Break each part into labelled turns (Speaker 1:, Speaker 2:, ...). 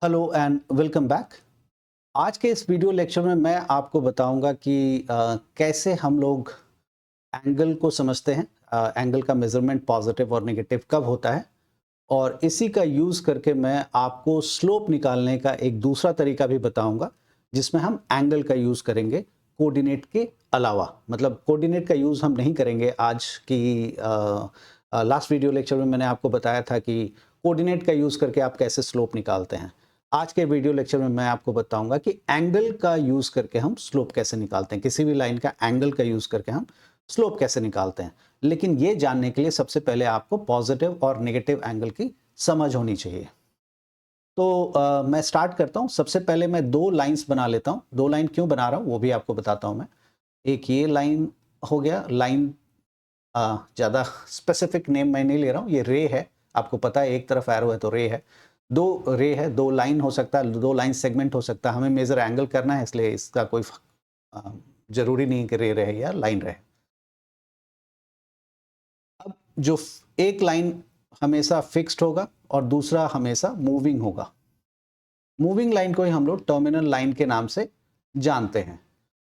Speaker 1: Hello and welcome back. आज के इस वीडियो लेक्चर में मैं आपको बताऊंगा कि कैसे हम लोग एंगल को समझते हैं। एंगल का मेजरमेंट पॉजिटिव और नेगेटिव कब होता है, और इसी का यूज़ करके मैं आपको स्लोप निकालने का एक दूसरा तरीका भी बताऊंगा, जिसमें हम एंगल का यूज़ करेंगे कोऑर्डिनेट के अलावा। मतलब कोऑर्डिनेट का यूज़ हम नहीं करेंगे। आज की लास्ट वीडियो लेक्चर में मैंने आपको बताया था कि कोऑर्डिनेट का यूज़ करके आप कैसे स्लोप निकालते हैं। आज के वीडियो लेक्चर में मैं आपको बताऊंगा कि एंगल का यूज़ करके हम स्लोप कैसे निकालते हैं, किसी भी लाइन का एंगल का यूज़ करके हम स्लोप कैसे निकालते हैं। लेकिन ये जानने के लिए सबसे पहले आपको पॉजिटिव और नेगेटिव एंगल की समझ होनी चाहिए। तो मैं स्टार्ट करता हूँ। सबसे पहले मैं दो लाइंस बना लेता हूँ। दो लाइन क्यों बना रहा हूँ वो भी आपको बताता हूँ मैं। एक ये लाइन हो गया, लाइन ज़्यादा स्पेसिफिक नेम मैं नहीं ले रहा हूँ, ये रे है। आपको पता है एक तरफ एरो है तो रे है। दो रे है, दो लाइन हो सकता है, दो लाइन सेगमेंट हो सकता है। हमें मेजर एंगल करना है, इसलिए इसका कोई अ, जरूरी नहीं कि रे रहे या लाइन रहे। अब जो एक लाइन हमेशा फिक्स्ड होगा और दूसरा हमेशा मूविंग होगा। मूविंग लाइन को ही हम लोग टर्मिनल लाइन के नाम से जानते हैं।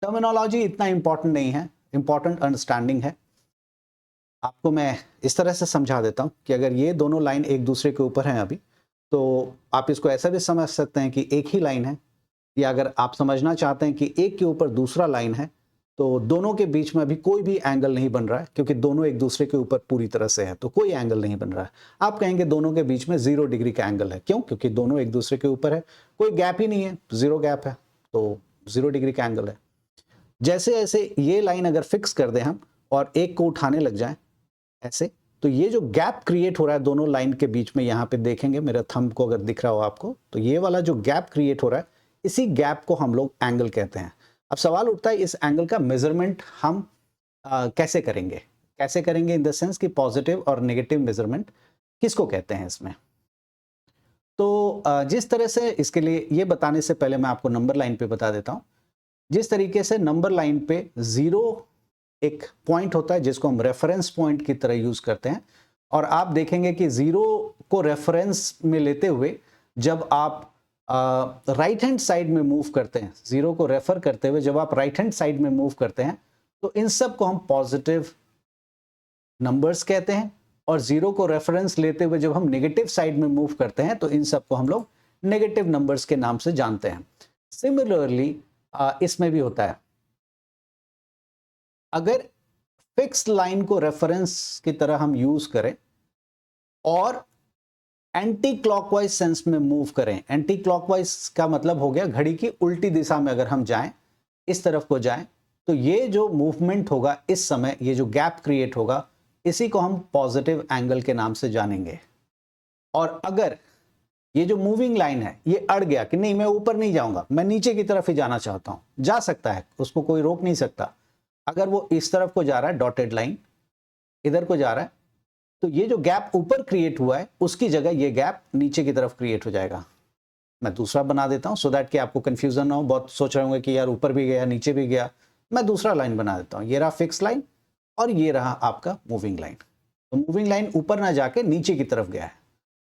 Speaker 1: टर्मिनोलॉजी इतना इंपॉर्टेंट नहीं है, इंपॉर्टेंट अंडरस्टैंडिंग है। आपको मैं इस तरह से समझा देता हूँ कि अगर ये दोनों लाइन एक दूसरे के ऊपर हैं अभी, तो आप इसको ऐसा भी समझ सकते हैं कि एक ही लाइन है। या अगर आप समझना चाहते हैं कि एक के ऊपर दूसरा लाइन है, तो दोनों के बीच में अभी कोई भी एंगल नहीं बन रहा है, क्योंकि दोनों एक दूसरे के ऊपर पूरी तरह से है, तो कोई एंगल नहीं बन रहा है। आप कहेंगे दोनों के बीच में 0 डिग्री का एंगल है। क्यों? क्योंकि दोनों एक दूसरे के ऊपर है, कोई गैप ही नहीं है, 0 गैप है, तो 0 डिग्री का एंगल है। जैसे जैसे ये लाइन अगर फिक्स कर दें हम और एक को उठाने लग जाएं ऐसे, तो ये जो गैप क्रिएट हो रहा है दोनों लाइन के बीच में, यहाँ पे देखेंगे मेरा थंब को अगर दिख रहा हो आपको, तो ये वाला जो गैप क्रिएट हो रहा है, इसी गैप को हम लोग एंगल कहते हैं। अब सवाल उठता है इस एंगल का मेजरमेंट हम कैसे करेंगे। कैसे करेंगे इन द सेंस कि पॉजिटिव और नेगेटिव मेजरमेंट किसको कहते हैं इसमें। तो जिस तरह से, इसके लिए ये बताने से पहले मैं आपको नंबर लाइन पे बता देता हूँ। जिस तरीके से नंबर लाइन पे 0 एक पॉइंट होता है जिसको हम रेफरेंस पॉइंट की तरह यूज करते हैं, और आप देखेंगे कि 0 को रेफरेंस में लेते हुए जब आप राइट हैंड साइड में मूव करते हैं, 0 को रेफर करते हुए जब आप राइट हैंड साइड में मूव करते हैं, तो इन सब को हम पॉजिटिव नंबर्स कहते हैं। और 0 को रेफरेंस लेते हुए जब हम नेगेटिव साइड में मूव करते हैं, तो इन सब को हम लोग नेगेटिव नंबर्स के नाम से जानते हैं। सिमिलरली इसमें भी होता है। अगर फिक्स लाइन को रेफरेंस की तरह हम यूज करें और एंटी क्लॉकवाइज सेंस में मूव करें, एंटी क्लॉकवाइज का मतलब हो गया घड़ी की उल्टी दिशा में अगर हम जाएं, इस तरफ को जाएं, तो ये जो मूवमेंट होगा इस समय, ये जो गैप क्रिएट होगा, इसी को हम पॉजिटिव एंगल के नाम से जानेंगे। और अगर ये जो मूविंग लाइन है ये अड़ गया कि नहीं मैं ऊपर नहीं जाऊंगा, मैं नीचे की तरफ ही जाना चाहता हूं, जा सकता है, उसको कोई रोक नहीं सकता। अगर वो इस तरफ को जा रहा है, डॉटेड लाइन इधर को जा रहा है, तो ये जो गैप ऊपर क्रिएट हुआ है उसकी जगह ये गैप नीचे की तरफ क्रिएट हो जाएगा। मैं दूसरा बना देता हूं सो दैट कि आपको कंफ्यूजन ना हो। बहुत सोच रहे होंगे कि यार ऊपर भी गया नीचे भी गया। मैं दूसरा लाइन बना देता हूं। ये रहा फिक्स लाइन और ये रहा आपका मूविंग लाइन। तो मूविंग लाइन ऊपर ना जाके नीचे की तरफ गया है,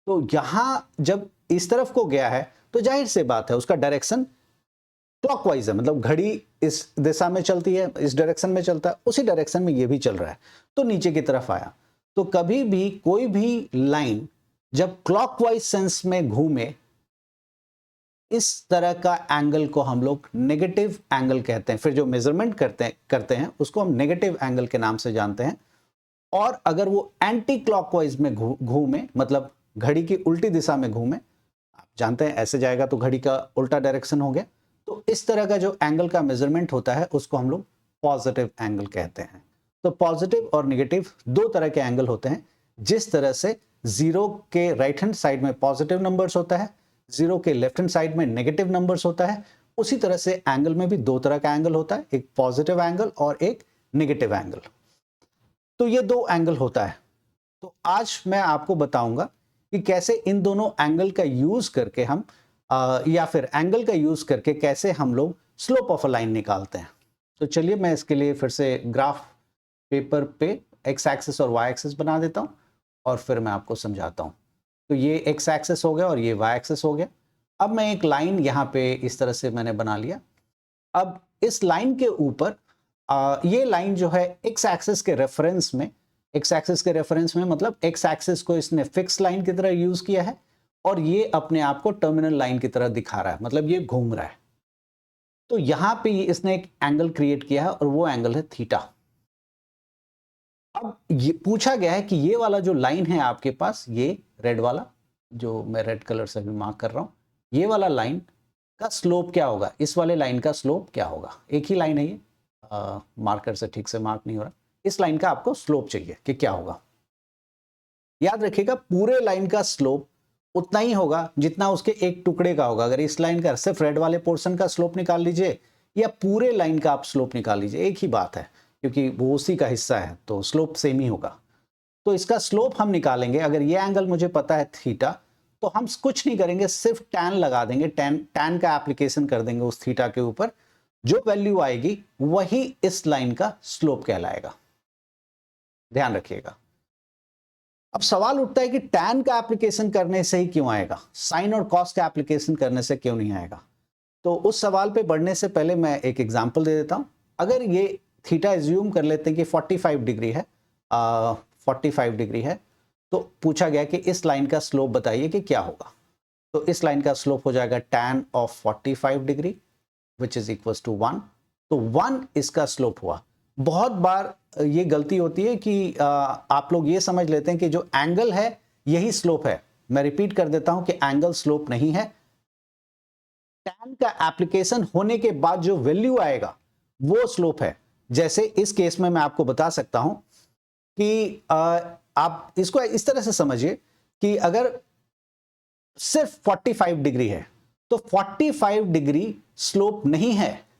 Speaker 1: तो यहां जब इस तरफ को गया है तो जाहिर से बात है उसका डायरेक्शन क्लॉकवाइज है, मतलब घड़ी इस दिशा में चलती है, इस डायरेक्शन में चलता है, उसी डायरेक्शन में ये भी चल रहा है, तो नीचे की तरफ आया। तो कभी भी कोई भी लाइन जब क्लॉकवाइज सेंस में घूमे, इस तरह का एंगल को हम लोग नेगेटिव एंगल कहते हैं। फिर जो मेजरमेंट करते हैं उसको हम नेगेटिव एंगल के नाम से जानते हैं। और अगर वो एंटी क्लॉकवाइज में घूमे, मतलब घड़ी की उल्टी दिशा में घूमे, आप जानते हैं ऐसे जाएगा तो घड़ी का उल्टा डायरेक्शन हो गया, तो इस तरह का जो एंगल का मेजरमेंट होता है उसको हम लोग पॉजिटिव एंगल कहते हैं। तो पॉजिटिव और नेगेटिव दो तरह के एंगल होते हैं। जिस तरह से 0 के राइट हैंड साइड में पॉजिटिव नंबर्स होता है, 0 के लेफ्ट हैंड साइड में नेगेटिव नंबर्स होता है, उसी तरह से एंगल में भी दो तरह का एंगल होता है, एक पॉजिटिव एंगल और एक नेगेटिव एंगल। तो ये दो एंगल होता है। तो आज मैं आपको बताऊंगा कि कैसे इन दोनों एंगल का यूज करके हम या फिर एंगल का यूज करके कैसे हम लोग स्लोप ऑफ अ लाइन निकालते हैं। तो चलिए मैं इसके लिए फिर से ग्राफ पेपर पे एक्स एक्सिस और वाई एक्सिस बना देता हूं और फिर मैं आपको समझाता हूं। तो ये एक्स एक्सिस हो गया और ये वाई एक्सिस हो गया। अब मैं एक लाइन यहाँ पे इस तरह से मैंने बना लिया। अब इस लाइन के ऊपर ये लाइन जो है एक्स एक्सिस के रेफरेंस में, एक्स एक्सिस के रेफरेंस में मतलब एक्स एक्सिस को इसने फिक्स लाइन की तरह यूज किया है और ये अपने आप को टर्मिनल लाइन की तरह दिखा रहा है, मतलब ये घूम रहा है। तो यहां पे इसने एक एंगल क्रिएट किया है और वो एंगल है थीटा। अब ये पूछा गया है कि ये वाला जो लाइन है आपके पास, ये रेड वाला जो मैं रेड कलर से भी मार्क कर रहा हूं, ये वाला लाइन का स्लोप क्या होगा, इस वाले लाइन का स्लोप क्या होगा। एक ही लाइन है ये, मार्कर से ठीक से मार्क नहीं हो रहा। इस लाइन का आपको स्लोप चाहिए कि क्या होगा। याद रखिएगा पूरे लाइन का स्लोप उतना ही होगा जितना उसके एक टुकड़े का होगा। अगर इस लाइन का सिर्फ रेड वाले पोर्शन का स्लोप निकाल लीजिए या पूरे लाइन का आप स्लोप निकाल लीजिए, एक ही बात है, क्योंकि वो उसी का हिस्सा है तो स्लोप सेम ही होगा। तो इसका स्लोप हम निकालेंगे। अगर ये एंगल मुझे पता है थीटा, तो हम कुछ नहीं करेंगे, सिर्फ टैन लगा देंगे, टैन का एप्लीकेशन कर देंगे उस थीटा के ऊपर। जो वैल्यू आएगी वही इस लाइन का स्लोप कहलाएगा। ध्यान रखिएगा। अब सवाल उठता है कि टैन का एप्लीकेशन करने से ही क्यों आएगा, साइन और कॉस का एप्लीकेशन करने से क्यों नहीं आएगा। तो उस सवाल पे बढ़ने से पहले मैं एक एग्जांपल दे देता हूं। अगर ये थीटा एज्यूम कर लेते हैं कि 45 डिग्री है, 45 डिग्री है, तो पूछा गया कि इस लाइन का स्लोप बताइए कि क्या होगा। तो इस लाइन का स्लोप हो जाएगा tan of 45 degree which is equal to 1। तो 1 इसका स्लोप हुआ। बहुत बार ये गलती होती है कि आप लोग ये समझ लेते हैं कि जो एंगल है यही स्लोप है। मैं रिपीट कर देता हूं कि एंगल स्लोप नहीं है। टैन का एप्लीकेशन होने के बाद जो वैल्यू आएगा वो स्लोप है। जैसे इस केस में मैं आपको बता सकता हूं कि आप इसको इस तरह से समझिए कि अगर सिर्फ 45 डिग्री है तो 45 डिग्री स्लोप नहीं है।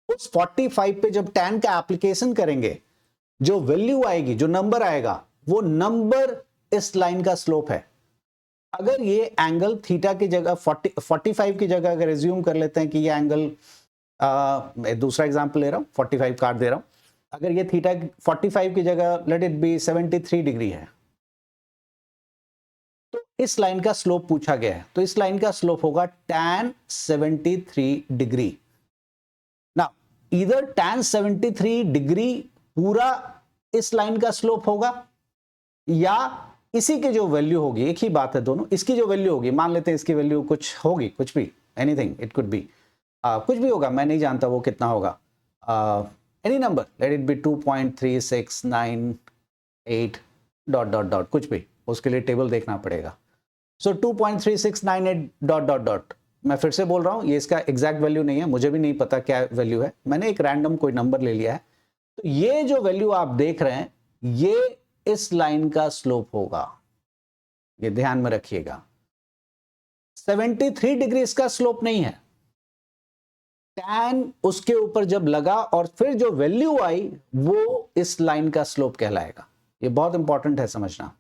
Speaker 1: उस 45 पे जब टैन का एप्लीकेशन करेंगे, जो वैल्यू आएगी, जो नंबर आएगा, वो नंबर इस लाइन का स्लोप है। अगर ये एंगल थीटा की जगह 45 की जगह अगर एज्यूम कर लेते हैं कि ये एंगल, मैं दूसरा एग्जांपल ले रहा हूं, 45 काट दे रहा हूं। अगर ये थीटा 45 की जगह लेट इट बी 73 डिग्री है, तो इस लाइन का स्लोप पूछा गया है, तो इस लाइन का स्लोप होगा tan 73 डिग्री। ना इधर tan 73 डिग्री पूरा इस लाइन का स्लोप होगा या इसी की जो वैल्यू होगी, एक ही बात है दोनों, इसकी जो वैल्यू होगी, मान लेते हैं इसकी वैल्यू कुछ होगी, कुछ भी, एनीथिंग इट कुड बी, कुछ भी होगा, मैं नहीं जानता वो कितना होगा, any number, let it be 2.3698 dot dot dot, कुछ भी, उसके लिए टेबल देखना पड़ेगा। सो 2.3698 डॉट डॉट डॉट। मैं फिर से बोल रहा हूं, ये इसका एग्जैक्ट वैल्यू नहीं है, मुझे भी नहीं पता क्या वैल्यू है, मैंने एक रैंडम कोई नंबर ले लिया है। तो ये जो वैल्यू आप देख रहे हैं ये इस लाइन का स्लोप होगा, ये ध्यान में रखिएगा। 73 डिग्री इसका स्लोप नहीं है। टैन उसके ऊपर जब लगा और फिर जो वैल्यू आई वो इस लाइन का स्लोप कहलाएगा। ये बहुत इंपॉर्टेंट है समझना।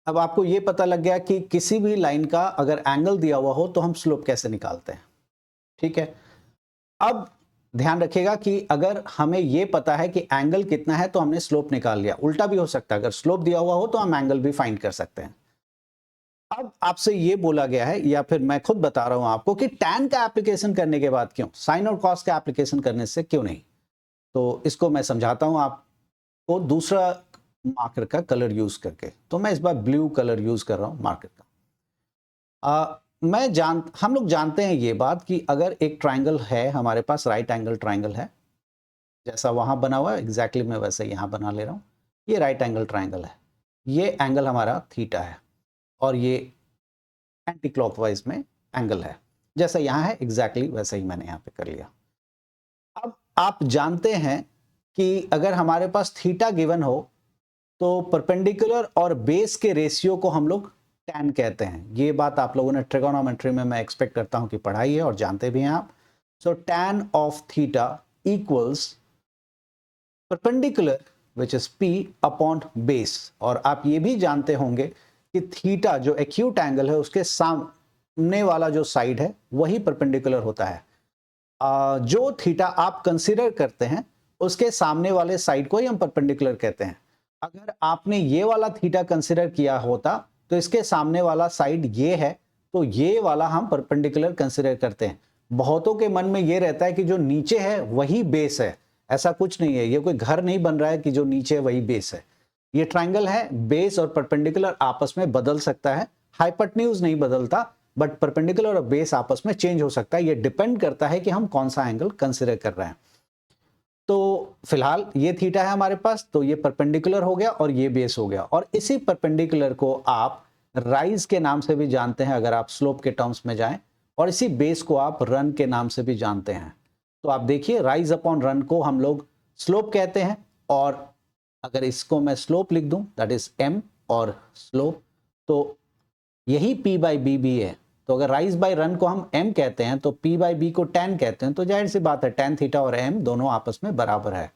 Speaker 1: अब आपको ये पता लग गया कि किसी भी लाइन का अगर एंगल दिया हुआ हो तो हम स्लोप कैसे निकालते हैं। ठीक है, अब ध्यान रखिएगा कि अगर हमें यह पता है कि एंगल कितना है तो हमने स्लोप निकाल लिया। उल्टा भी हो सकता है, अगर स्लोप दिया हुआ हो तो हम एंगल भी फाइंड कर सकते हैं। अब आपसे यह बोला गया है, या फिर मैं खुद बता रहा हूं आपको, कि टैन का एप्लीकेशन करने के बाद क्यों, साइन और कॉस का एप्लीकेशन करने से क्यों नहीं। तो इसको मैं समझाता हूं आपको दूसरा मार्कर का कलर यूज करके। तो मैं इस बार ब्लू कलर यूज कर रहा हूं मार्कर का। हम लोग जानते हैं ये बात कि अगर एक ट्राइंगल है हमारे पास, राइट एंगल ट्राइंगल है, जैसा वहां बना हुआ है एग्जैक्टली मैं वैसे यहां बना ले रहा हूं। ये राइट एंगल ट्राइंगल है, ये एंगल हमारा थीटा है और ये एंटी क्लॉकवाइज में एंगल है, जैसा यहां है एग्जैक्टली वैसा ही मैंने यहां पे कर लिया। अब आप जानते हैं कि अगर हमारे पास थीटा गिवन हो तो परपेंडिकुलर और बेस के रेशियो को हम लोग टैन कहते हैं। ये बात आप लोगों ने ट्रिगोनोमेट्री में मैं एक्सपेक्ट करता हूं कि पढ़ाई है और जानते भी हैं आप। सो tan of theta equals perpendicular which is p upon base. और आप ये भी जानते होंगे कि थीटा जो एक्यूट एंगल है उसके सामने वाला जो साइड है वही परपेंडिकुलर होता है। जो थीटा आप कंसीडर करते हैं उसके सामने वाले साइड को ही हम परपेंडिकुलर कहते हैं। अगर आपने ये वाला थीटा कंसीडर किया होता तो इसके सामने वाला साइड ये है, तो ये वाला हम परपेंडिकुलर कंसिडर करते हैं। बहुतों के मन में ये रहता है कि जो नीचे है वही बेस है, ऐसा कुछ नहीं है। ये कोई घर नहीं बन रहा है कि जो नीचे है वही बेस है। ये ट्राइंगल है, बेस और परपेंडिकुलर आपस में बदल सकता है, हाइपोटेन्यूज नहीं बदलता, बट परपेंडिकुलर और बेस आपस में चेंज हो सकता है। ये डिपेंड करता है कि हम कौन सा एंगल कंसिडर कर रहे हैं। तो फिलहाल ये थीटा है हमारे पास, तो ये परपेंडिकुलर हो गया और ये बेस हो गया। और इसी परपेंडिकुलर को आप राइज के नाम से भी जानते हैं अगर आप स्लोप के टर्म्स में जाएं, और इसी बेस को आप रन के नाम से भी जानते हैं। तो आप देखिए, राइज अपॉन रन को हम लोग स्लोप कहते हैं, और अगर इसको मैं स्लोप लिख दूं, दैट इज m, और स्लोप तो यही p बाई बी भी है। तो अगर राइज बाई रन को हम m कहते हैं तो p बाई बी को tan कहते हैं, तो जाहिर सी बात है tan थीटा और m दोनों आपस में बराबर है,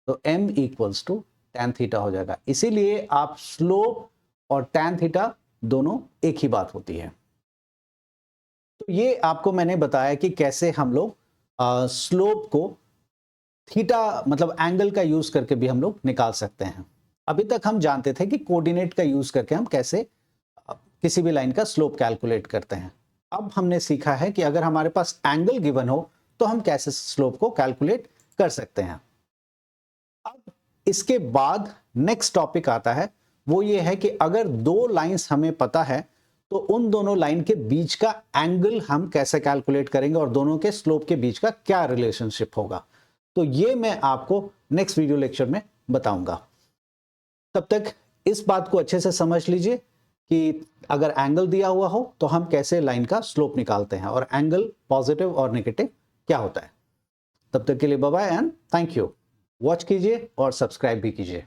Speaker 1: तो m equals to tan theta हो जाएगा। इसीलिए आप स्लोप और tan थीटा दोनों एक ही बात होती है। तो ये आपको मैंने बताया कि कैसे हम लोग स्लोप को थीटा मतलब एंगल का यूज करके भी हम लोग निकाल सकते हैं। अभी तक हम जानते थे कि कोऑर्डिनेट का यूज करके हम कैसे किसी भी लाइन का स्लोप कैलकुलेट करते हैं। अब हमने सीखा है कि अगर हमारे पास एंगल गिवन हो तो हम कैसे स्लोप को कैलकुलेट कर सकते हैं। अब इसके बाद नेक्स्ट टॉपिक आता है, वो ये है कि अगर दो लाइंस हमें पता है तो उन दोनों लाइन के बीच का एंगल हम कैसे कैलकुलेट करेंगे और दोनों के स्लोप के बीच का क्या रिलेशनशिप होगा। तो ये मैं आपको नेक्स्ट वीडियो लेक्चर में बताऊंगा। तब तक इस बात को अच्छे से समझ लीजिए कि अगर एंगल दिया हुआ हो तो हम कैसे लाइन का स्लोप निकालते हैं और एंगल पॉजिटिव और नेगेटिव क्या होता है। तब तक के लिए bye bye and thank you. Watch कीजिए और सब्सक्राइब भी कीजिए।